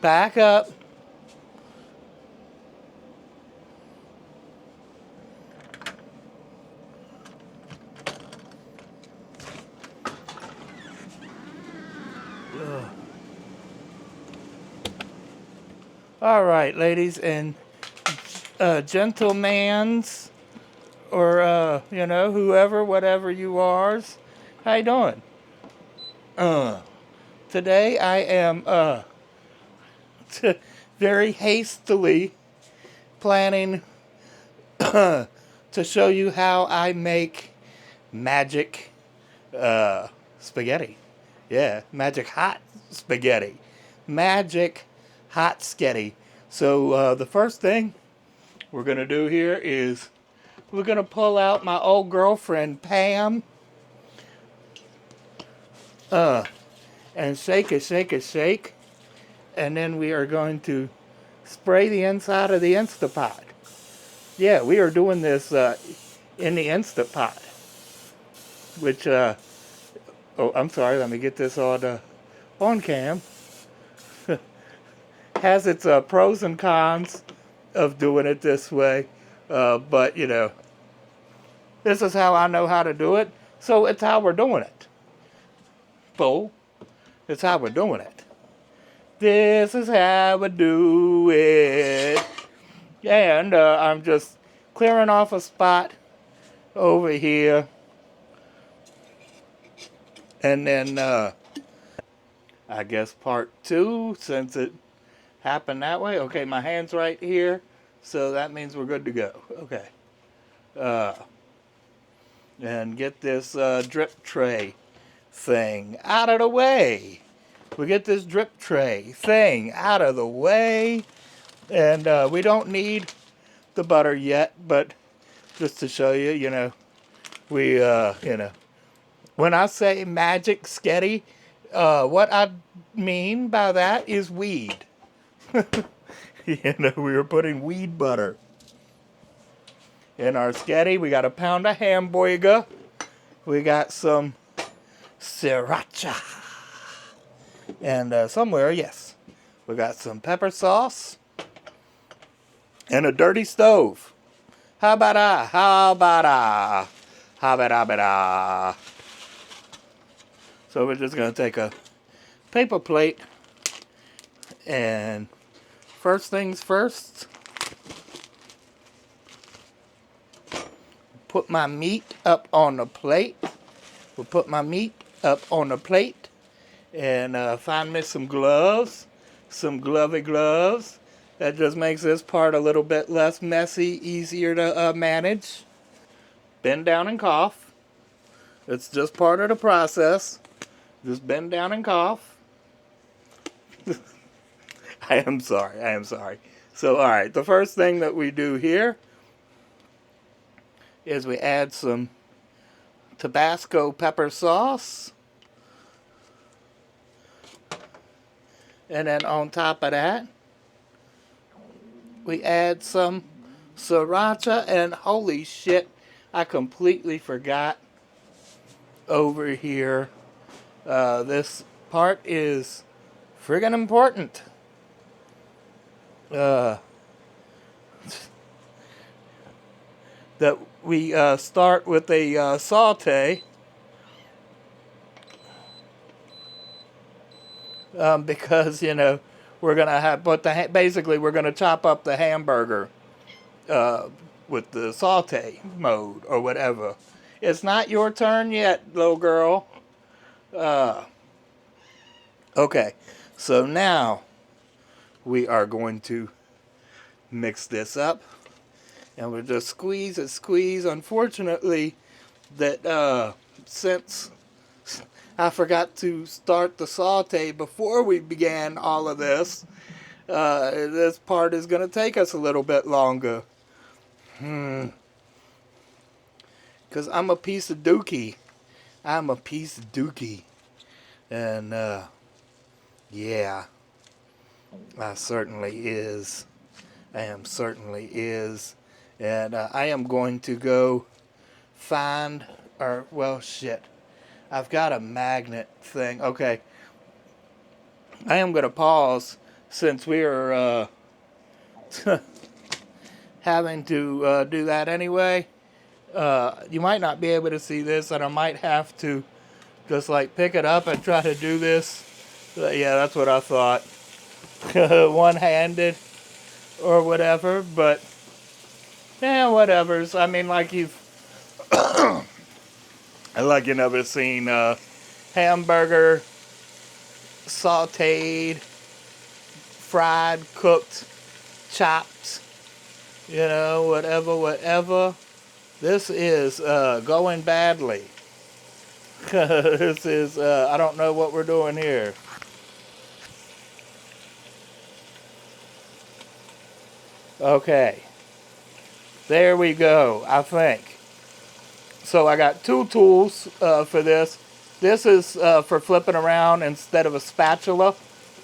Back up. Ugh. All right, ladies and gentlemans, or whoever, whatever you are, how you doing? Uh, Today I am very hastily planning to show you how I make magic spaghetti. Yeah, magic hot spaghetti. Magic hot sketty. So the first thing we're going to do here is we're going to pull out my old girlfriend Pam and shake it, shake it, shake. And then we are going to spray the inside of the Instapot. Yeah, we are doing this in the Instapot. Which, oh, I'm sorry, let me get this on cam. Has its pros and cons of doing it this way. But, this is how I know how to do it. So it's how we're doing it. Bull. It's how we're doing it. This is how we do it. And I'm just clearing off a spot over here. And then, I guess part 2, since it happened that way. Okay, my hand's right here. So that means we're good to go. Okay. And get this drip tray thing out of the way. We get this drip tray thing out of the way. And we don't need the butter yet, but just to show you, we, when I say magic sketty, what I mean by that is weed. We were putting weed butter in our sketty. We got a pound of hamburger. We got some Siracha. And somewhere, yes, we got some pepper sauce and a dirty stove. How about I? How about I? How about I? So we're just going to take a paper plate and first things first, put my meat up on the plate. We'll put my meat up on the plate and find me some gloves, some glovey gloves. That just makes this part a little bit less messy, easier to manage. Bend down and cough. It's just part of the process. Just bend down and cough. I am sorry. So, alright, the first thing that we do here is we add some Tabasco pepper sauce. And then on top of that, we add some Siracha, and holy shit, I completely forgot over here. This part is friggin' important. That we start with a saute. Because, we're going to have, basically we're going to chop up the hamburger with the saute mode or whatever. It's not your turn yet, little girl. Okay, so now we are going to mix this up. And we'll just squeeze and squeeze. Unfortunately, that since I forgot to start the saute before we began all of this, this part is going to take us a little bit longer. Because I'm a piece of dookie. I'm a piece of dookie. And, yeah, I certainly is. I am certainly is. And I am going to go find, I've got a magnet thing. Okay. I am going to pause since we are having to do that anyway, you might not be able to see this, and I might have to just like pick it up and try to do this. Yeah, that's what I thought. One-handed or whatever, but yeah, whatever's. I mean, like you've like you never seen hamburger sauteed, fried, cooked, chopped, whatever. This is going badly. This is, I don't know what we're doing here. Okay. There we go, I think. So I got two tools for this. This is for flipping around instead of a spatula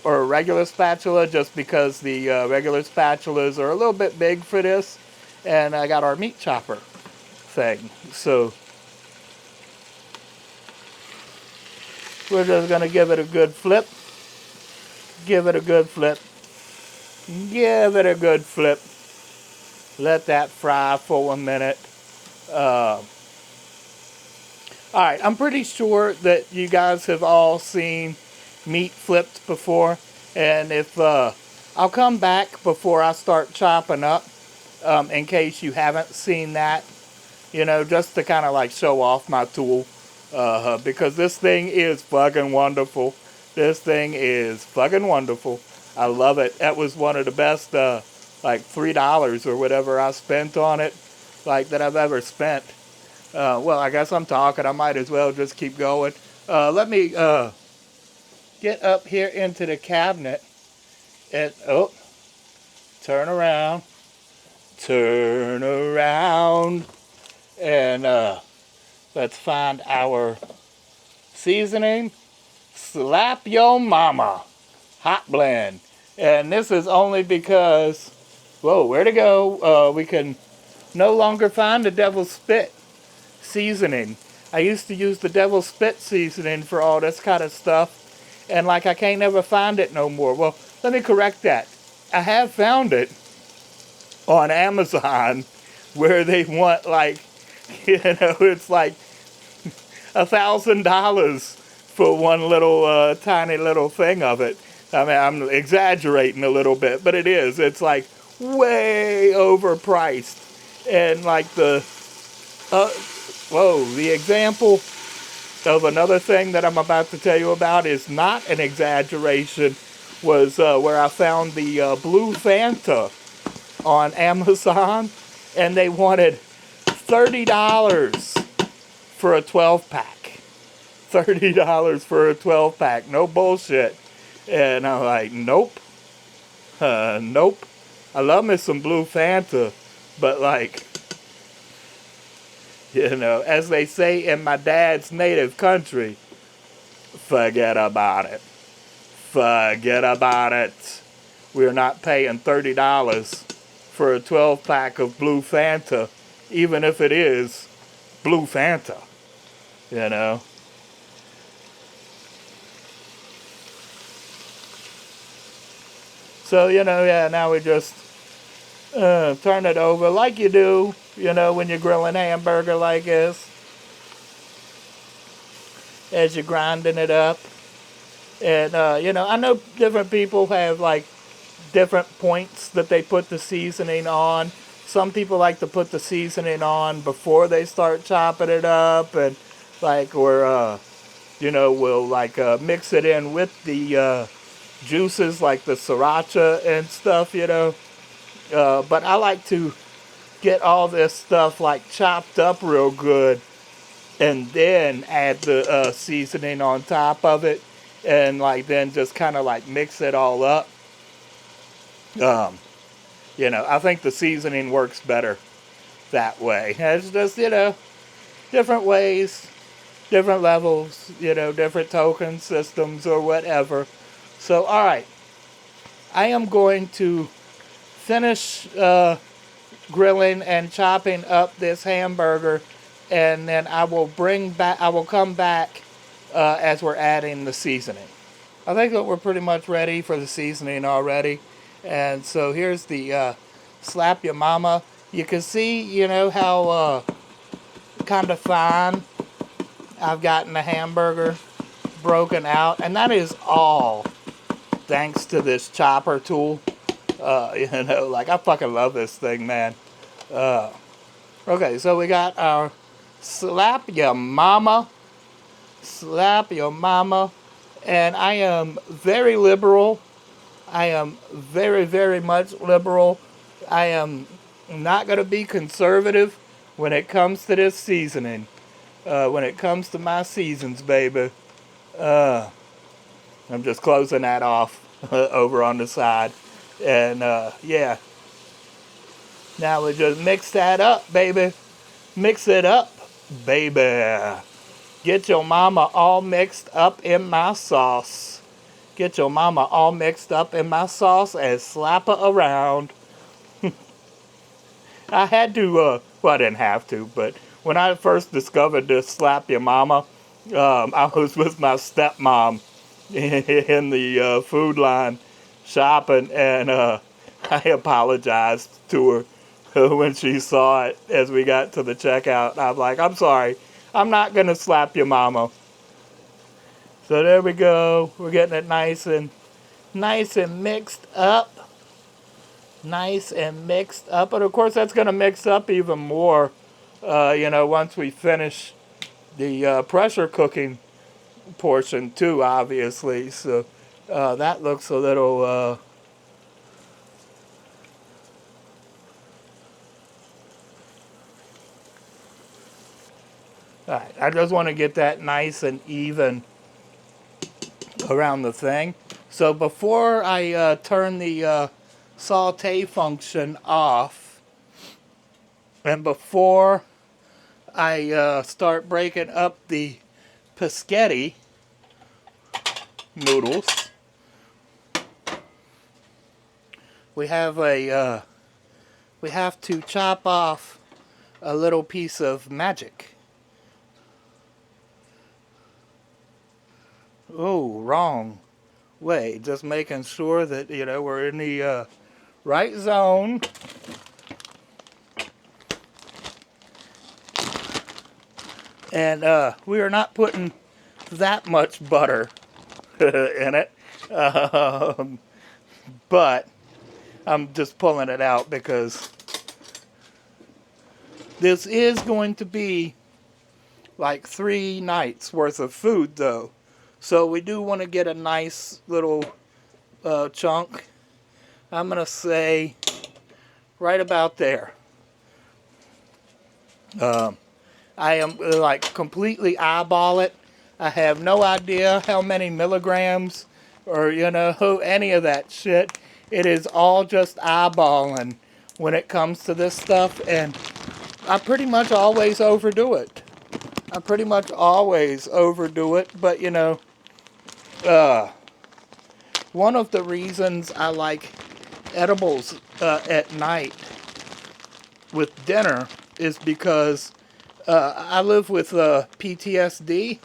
or a regular spatula, just because the regular spatulas are a little bit big for this. And I got our meat chopper thing. So we're just going to give it a good flip. Give it a good flip. Give it a good flip. Let that fry for 1 minute. Alright, I'm pretty sure that you guys have all seen meat flipped before. And if I'll come back before I start chopping up, in case you haven't seen that, just to kind of like show off my tool. Because this thing is fucking wonderful. This thing is fucking wonderful. I love it. That was one of the best, like $3 or whatever I spent on it, like that I've ever spent. Well, I guess I'm talking. I might as well just keep going. Let me get up here into the cabinet and, turn around. Turn around. And let's find our seasoning. Slap Yo Mama Hot Blend. And this is only because, whoa, where'd it go? We can no longer find the Devil's Spit seasoning. I used to use the Devil's Spit seasoning for all this kind of stuff, and like I can't ever find it no more. Well, let me correct that. I have found it on Amazon, where they want like, it's like $1,000 for one little tiny little thing of it. I mean, I'm exaggerating a little bit, but it is. It's like way overpriced, and like the the example of another thing that I'm about to tell you about is not an exaggeration. Was where I found the blue Fanta on Amazon, and they wanted $30 for a 12-pack. $30 for a 12-pack. No bullshit. And I'm like, nope. Nope. I love me some blue Fanta, but like, as they say in my dad's native country, forget about it. Forget about it. We're not paying $30 for a 12-pack of blue Fanta, even if it is blue Fanta, So, now we just turn it over like you do, when you're grilling hamburger like this, as you're grinding it up. And, I know different people have, like, different points that they put the seasoning on. Some people like to put the seasoning on before they start chopping it up, and, like, or, will, like, mix it in with the juices, like the Siracha and stuff, But I like to get all this stuff, like, chopped up real good, and then add the seasoning on top of it, and like then just kind of like mix it all up. I think the seasoning works better that way. It's just, different ways, different levels, different token systems or whatever. So, all right, I am going to finish grilling and chopping up this hamburger, and then I will come back as we're adding the seasoning. I think that we're pretty much ready for the seasoning already. And so here's the slap your mama. You can see, you know, how kind of fine I've gotten the hamburger broken out. And that is all thanks to this chopper tool. You know, like I fucking love this thing, man. Okay, so we got our slap your mama. Slap your mama. And I am very liberal. I am very, very much liberal. I am not going to be conservative when it comes to this seasoning. When it comes to my seasons, baby. I'm just closing that off over on the side. And yeah. Now we just mix that up, baby. Mix it up, baby. Get your mama all mixed up in my sauce. Get your mama all mixed up in my sauce and slap her around. I had to, well, I didn't have to, but when I first discovered this slap your mama, I was with my stepmom in the food line shopping, and I apologized to her when she saw it as we got to the checkout. I'm like, I'm sorry, I'm not going to slap your mama. So there we go. We're getting it nice and mixed up. Nice and mixed up. But of course that's going to mix up even more, you know, once we finish the pressure cooking portion too, obviously. So that looks a little... Alright, I just want to get that nice and even around the thing. So before I turn the saute function off, and before I start breaking up the Sketti noodles, we have to chop off a little piece of magic. Oh, wrong way. Just making sure that, you know, we're in the right zone. And we are not putting that much butter in it. But I'm just pulling it out because this is going to be like 3 nights worth of food, though. So we do want to get a nice little chunk. I'm going to say right about there. I am like completely eyeball it. I have no idea how many milligrams or, you know, any of that shit. It is all just eyeballing when it comes to this stuff. And I pretty much always overdo it. But, you know, one of the reasons I like edibles at night with dinner is because I live with PTSD,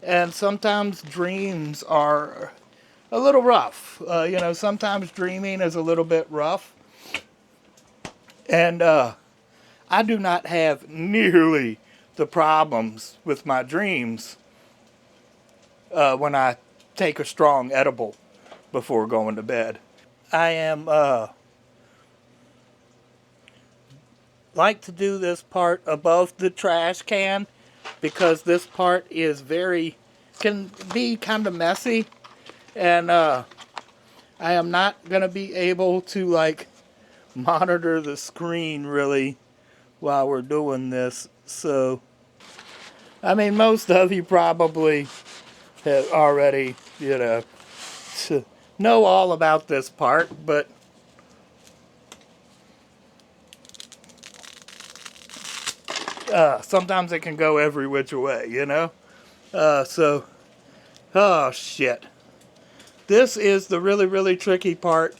and sometimes dreams are a little rough. You know, sometimes dreaming is a little bit rough. And I do not have nearly the problems with my dreams when I take a strong edible before going to bed. I am like to do this part above the trash can because this part is can be kind of messy, and I am not gonna be able to like monitor the screen really while we're doing this. So I mean, most of you probably have already, you know all about this part, but sometimes it can go every which way, you know? So, oh shit. This is the really, really tricky part,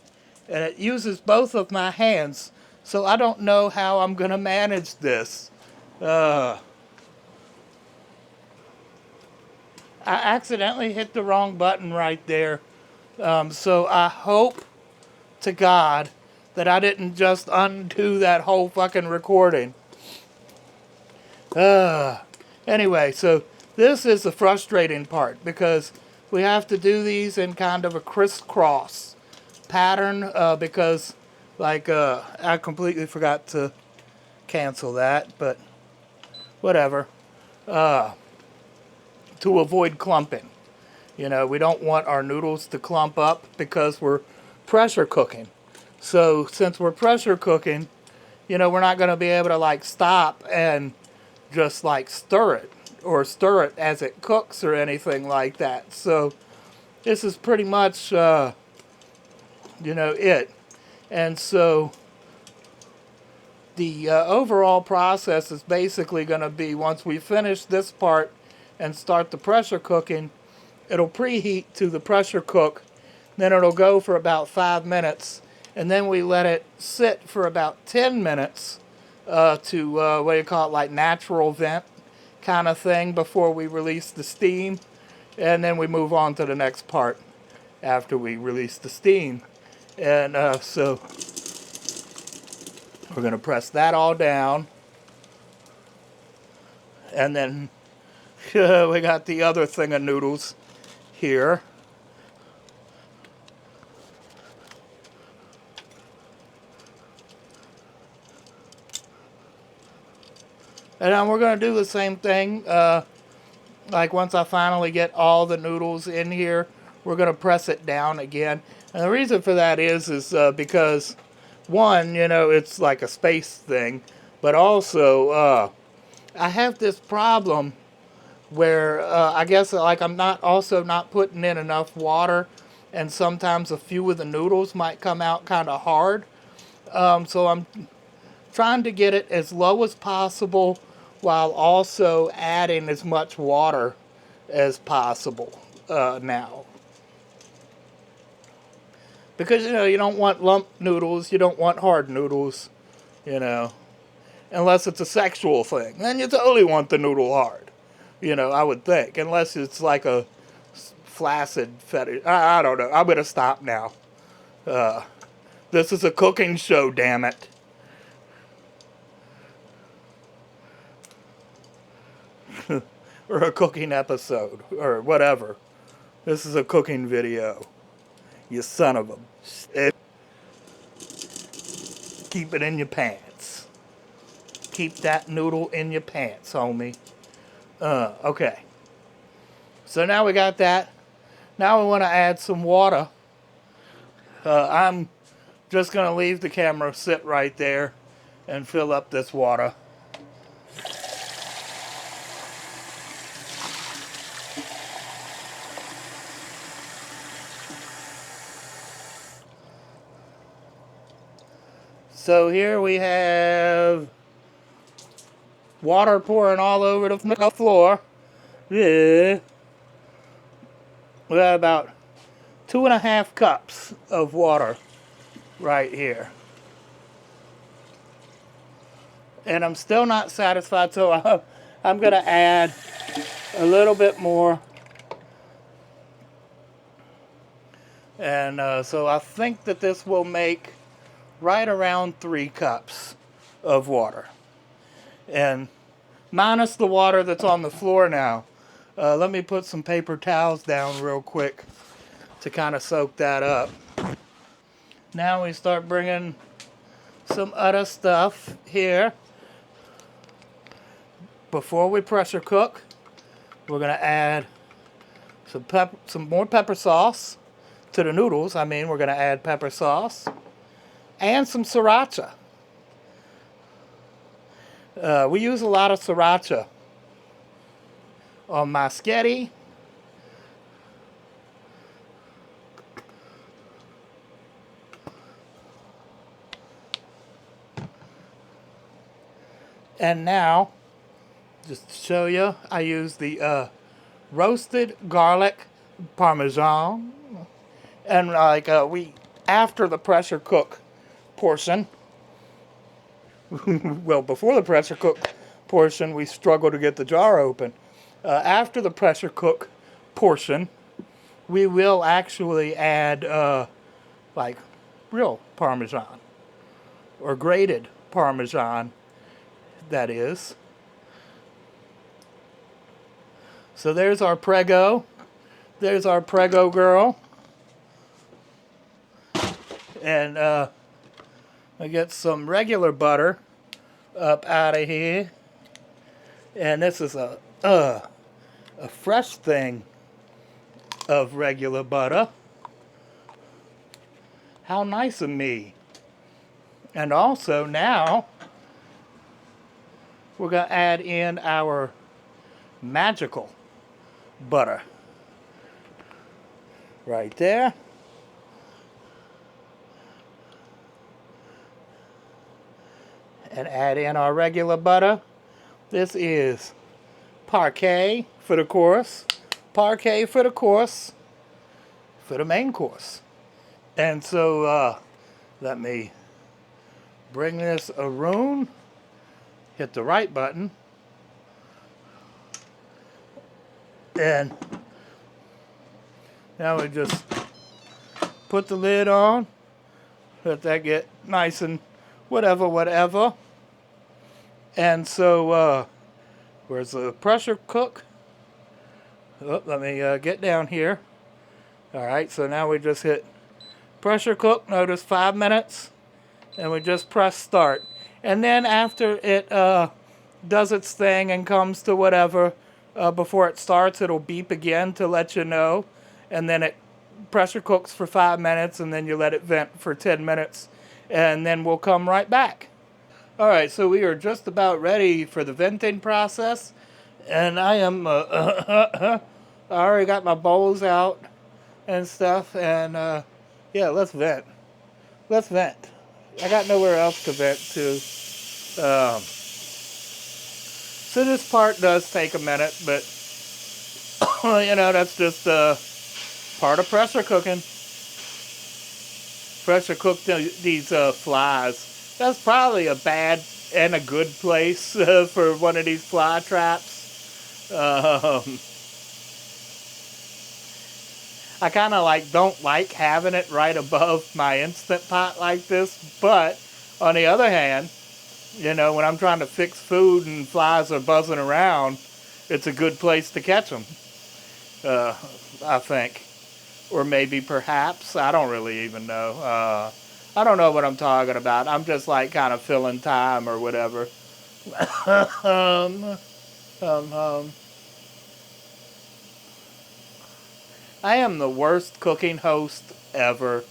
and it uses both of my hands, so I don't know how I'm gonna manage this. I accidentally hit the wrong button right there. So I hope to God that I didn't just undo that whole fucking recording. Anyway, so this is the frustrating part because we have to do these in kind of a crisscross pattern because, like, I completely forgot to cancel that, but whatever. To avoid clumping. You know, we don't want our noodles to clump up because we're pressure cooking. So since we're pressure cooking, you know, we're not going to be able to like stop and just like stir it or stir it as it cooks or anything like that. So this is pretty much, you know, it. And so the overall process is basically going to be once we finish this part and start the pressure cooking, it'll preheat to the pressure cook, then it'll go for about 5 minutes, and then we let it sit for about 10 minutes to, what do you call it, like natural vent kind of thing before we release the steam, and then we move on to the next part after we release the steam. And so we're going to press that all down, and then we got the other thing of noodles here. And then we're going to do the same thing. Like once I finally get all the noodles in here, we're going to press it down again. And the reason for that is because, one, you know, it's like a space thing. But also, I have this problem where I guess like I'm not putting in enough water, and sometimes a few of the noodles might come out kind of hard. So I'm trying to get it as low as possible while also adding as much water as possible now. Because, you know, you don't want lump noodles, you don't want hard noodles, you know, unless it's a sexual thing. Then you totally want the noodle hard. You know, I would think. Unless it's like a flaccid fetish. I don't know. I'm going to stop now. This is a cooking show, damn it. Or a cooking episode. Or whatever. This is a cooking video. You son of a... Keep it in your pants. Keep that noodle in your pants, homie. Okay. So now we got that. Now we want to add some water. I'm just going to leave the camera sit right there and fill up this water. So here we have water pouring all over the floor. Yeah. We got about 2.5 cups of water right here. And I'm still not satisfied, so I'm going to add a little bit more. And so I think that this will make right around 3 cups of water. And minus the water that's on the floor now. Let me put some paper towels down real quick to kind of soak that up. Now we start bringing some other stuff here. Before we pressure cook, we're going to add some more pepper sauce to the noodles. I mean, we're going to add pepper sauce and some sriracha. We use a lot of sriracha on my Sketti. And now, just to show you, I use the roasted garlic parmesan. And like after the pressure cook portion, well, before the pressure cook portion, we struggle to get the jar open. After the pressure cook portion, we will actually add like real Parmesan or grated Parmesan, that is. So there's our Prego. There's our Prego girl. And I get some regular butter up out of here. And this is a fresh thing of regular butter. How nice of me. And also now we're going to add in our magical butter. Right there. And add in our regular butter. This is parquet for the course. Parquet for the course. For the main course. And so let me bring this around. Hit the right button. And now we just put the lid on. Let that get nice and whatever. And so, where's the pressure cook? Oh, let me get down here. All right, so now we just hit pressure cook. Notice 5 minutes. And we just press start. And then after it does its thing and comes to whatever, before it starts, it'll beep again to let you know. And then it pressure cooks for 5 minutes, and then you let it vent for 10 minutes. And then we'll come right back. All right, so we are just about ready for the venting process. And I am, I already got my bowls out and stuff. And yeah, let's vent. Let's vent. I got nowhere else to vent to. So this part does take a minute, but you know, that's just part of pressure cooking. Pressure cook these flies. That's probably a bad and a good place for one of these fly traps. I kind of don't like having it right above my Instant Pot like this, but on the other hand, you know, when I'm trying to fix food and flies are buzzing around, it's a good place to catch them, I think. Or maybe perhaps, I don't really even know. I don't know what I'm talking about. I'm just kind of filling time or whatever. I am the worst cooking host ever.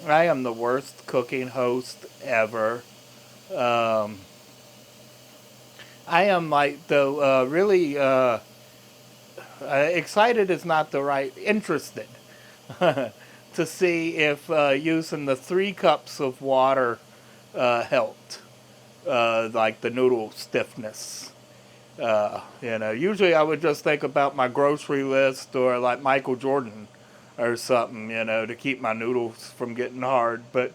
I am the worst cooking host ever. I am really excited is not the right, interested to see if using the 3 cups of water helped, like the noodle stiffness. You know, usually I would just think about my grocery list or like Michael Jordan or something, you know, to keep my noodles from getting hard. But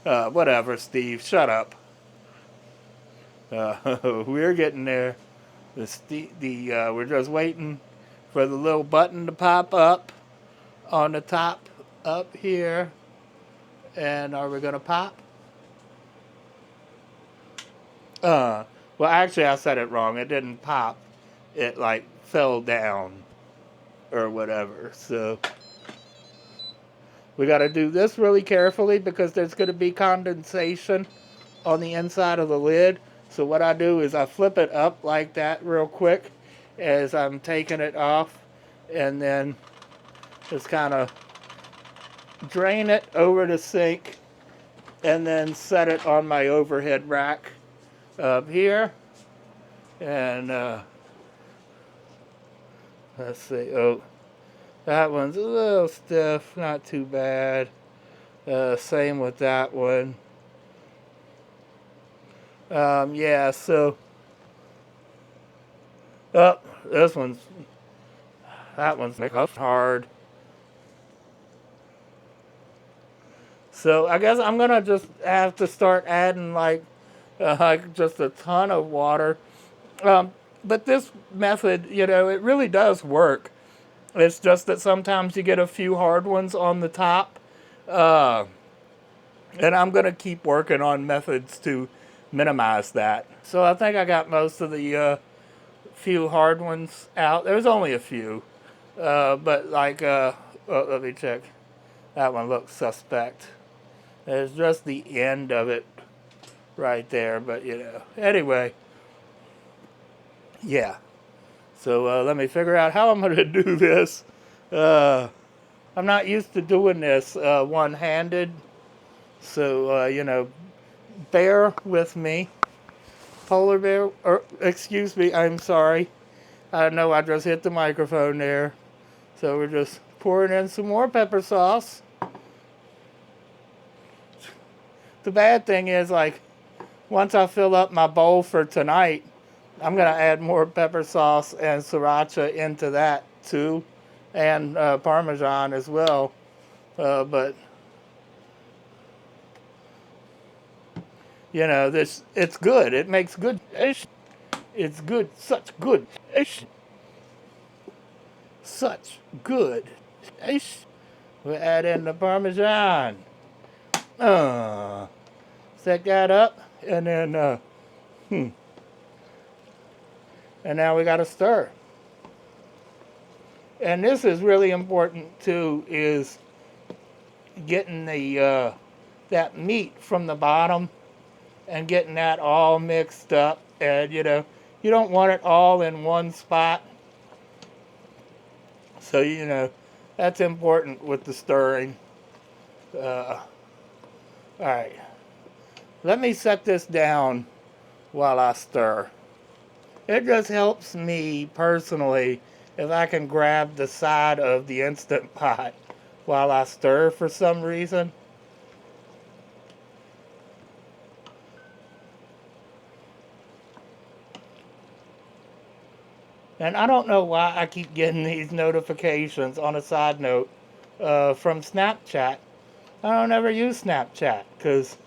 whatever, Steve, shut up. We're getting there. We're just waiting for the little button to pop up on the top up here. And are we going to pop? Well, actually, I said it wrong. It didn't pop. It, fell down or whatever. So we got to do this really carefully because there's going to be condensation on the inside of the lid. So what I do is I flip it up like that real quick as I'm taking it off. And then just kind of drain it over the sink and then set it on my overhead rack up here. And let's see. Oh, that one's a little stiff. Not too bad. Same with that one. Yeah, so that one's hard. So I guess I'm gonna just have to start adding just a ton of water. But this method, you know, it really does work. It's just that sometimes you get a few hard ones on the top. Uh, and I'm going to keep working on methods to minimize that. So I think I got most of the few hard ones out. There's only a few. But like, let me check. That one looks suspect. There's just the end of it right there. But, you know, anyway. Yeah. So let me figure out how I'm going to do this. I'm not used to doing this one-handed. So, you know, bear with me. Polar bear, or excuse me, I'm sorry. I know I just hit the microphone there. So we're just pouring in some more pepper sauce. The bad thing is, like, once I fill up my bowl for tonight, I'm going to add more pepper sauce and sriracha into that too. And Parmesan as well. But, you know, it's good. It makes good. It's good. Such good. Such good. We add in the Parmesan. Set that up. And then, and now we got to stir. And this is really important too, is getting the that meat from the bottom and getting that all mixed up. And you know, you don't want it all in one spot. So you know, that's important with the stirring. All right, let me set this down while I stir. It just helps me personally if I can grab the side of the Instant Pot while I stir for some reason. And I don't know why I keep getting these notifications, on a side note, from Snapchat. I don't ever use Snapchat because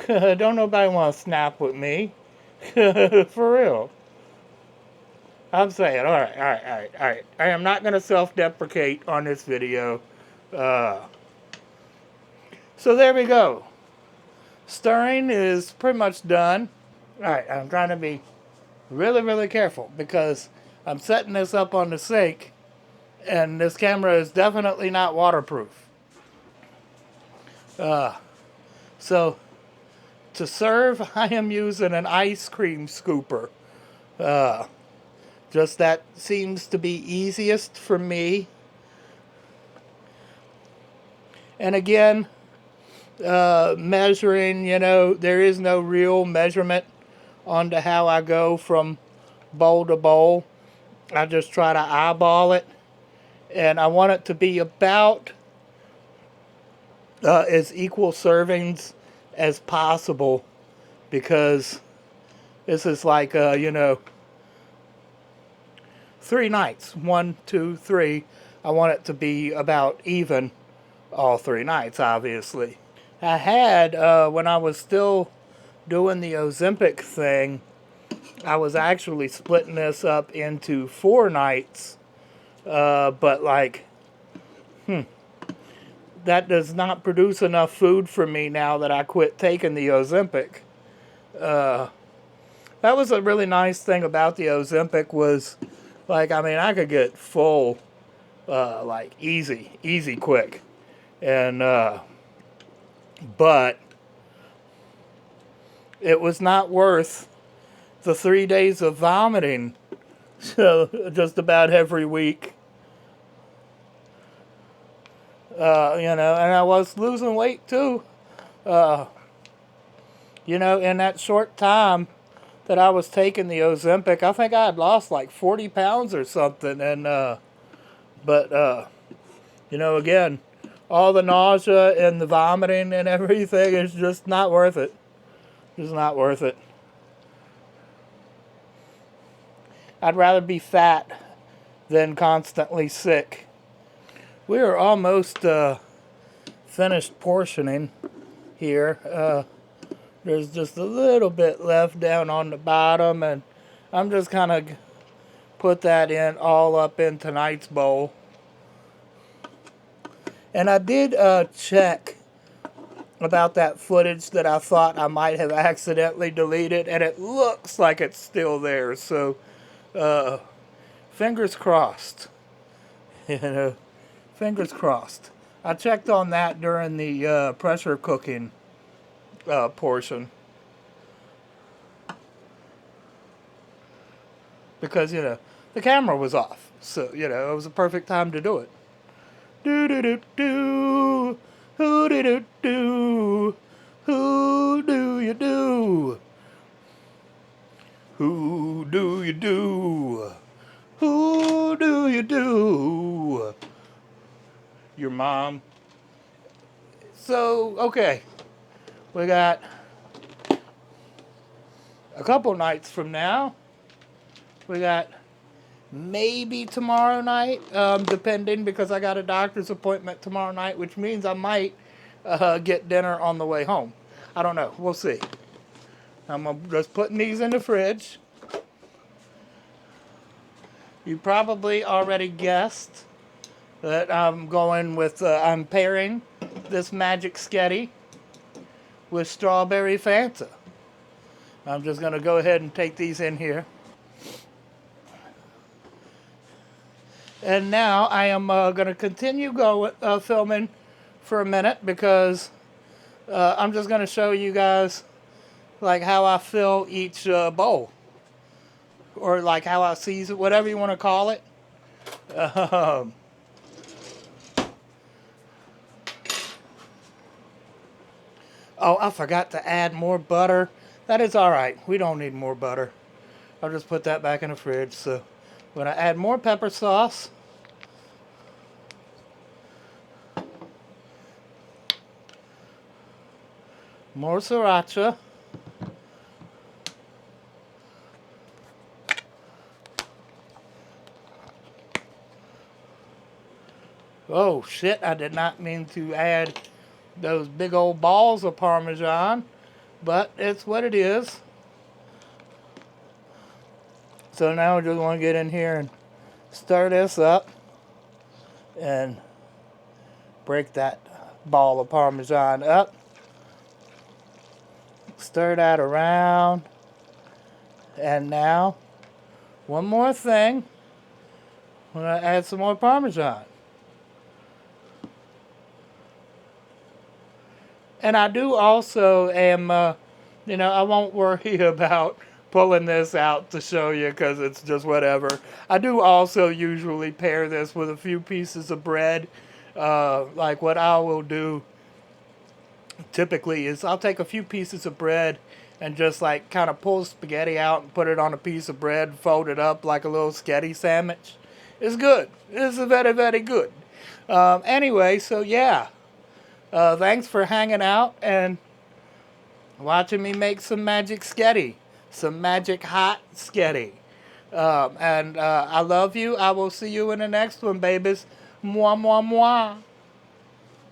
don't nobody want to snap with me. For real. I'm saying, all right. I am not going to self-deprecate on this video. So there we go. Stirring is pretty much done. All right, I'm trying to be really, really careful because I'm setting this up on the sink, and this camera is definitely not waterproof. So to serve, I am using an ice cream scooper. Just that seems to be easiest for me. And again, measuring, you know, there is no real measurement on to how I go from bowl to bowl. I just try to eyeball it. And I want it to be about as equal servings as possible, because this is like, you know, 3 nights. 1, 2, 3. I want it to be about even all 3 nights, obviously. I had, when I was still doing the Ozempic thing, I was actually splitting this up into 4 nights. But like, that does not produce enough food for me now that I quit taking the Ozempic. That was a really nice thing about the Ozempic was, like, I mean, I could get full, like, easy quick. And, but it was not worth the 3 days of vomiting, so just about every week. You know, and I was losing weight too. You know, in that short time that I was taking the Ozempic, I think I had lost like 40 pounds or something. And, but, you know, again, all the nausea and the vomiting and everything is just not worth it. It's not worth it. I'd rather be fat than constantly sick. We are almost finished portioning here. There's just a little bit left down on the bottom, and I'm just kind of put that in all up in tonight's bowl. And I did check about that footage that I thought I might have accidentally deleted, and it looks like it's still there. So, fingers crossed. You know, fingers crossed. I checked on that during the pressure cooking portion because the camera was off, so it was a perfect time to do it. Do do do do, who do do do, who do you do? Who do you do? Who do you do? Your mom. So, okay. We got a couple nights from now. We got maybe tomorrow night, depending, because I got a doctor's appointment tomorrow night, which means I might get dinner on the way home. I don't know. We'll see. I'm just putting these in the fridge. You probably already guessed that I'm going with, I'm pairing this Magic Sketti with strawberry Fanta. I'm just going to go ahead and take these in here. And now I am going to continue filming for a minute because I'm just going to show you guys like how I fill each bowl. Or like how I season, whatever you want to call it. Oh, I forgot to add more butter. That is alright. We don't need more butter. I'll just put that back in the fridge. So I'm going to add more pepper sauce. More Siracha. Oh shit, I did not mean to add those big old balls of Parmesan, but it's what it is. So now we just want to get in here and stir this up and break that ball of Parmesan up. Stir that around. And now, one more thing. I'm going to add some more Parmesan. And I do also I won't worry about pulling this out to show you because it's just whatever. I do also usually pair this with a few pieces of bread. Like what I will do typically is I'll take a few pieces of bread and just like kind of pull spaghetti out and put it on a piece of bread, fold it up like a little Sketti sandwich. It's good. It's very, very good. Anyway, so yeah. Thanks for hanging out and watching me make some magic Sketti. Some magic hot Sketti. And I love you. I will see you in the next one, babies. Moi, moi, moi.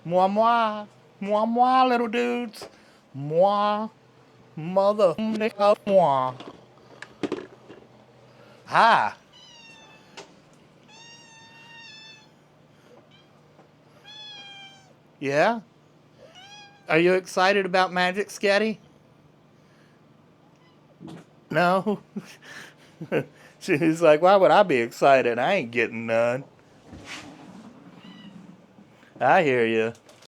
Moi, moi. Moi, moi, little dudes. Moi. Mother of moi. Hi. Yeah? Are you excited about Magic Sketti? No? She's like, why would I be excited? I ain't getting none. I hear you.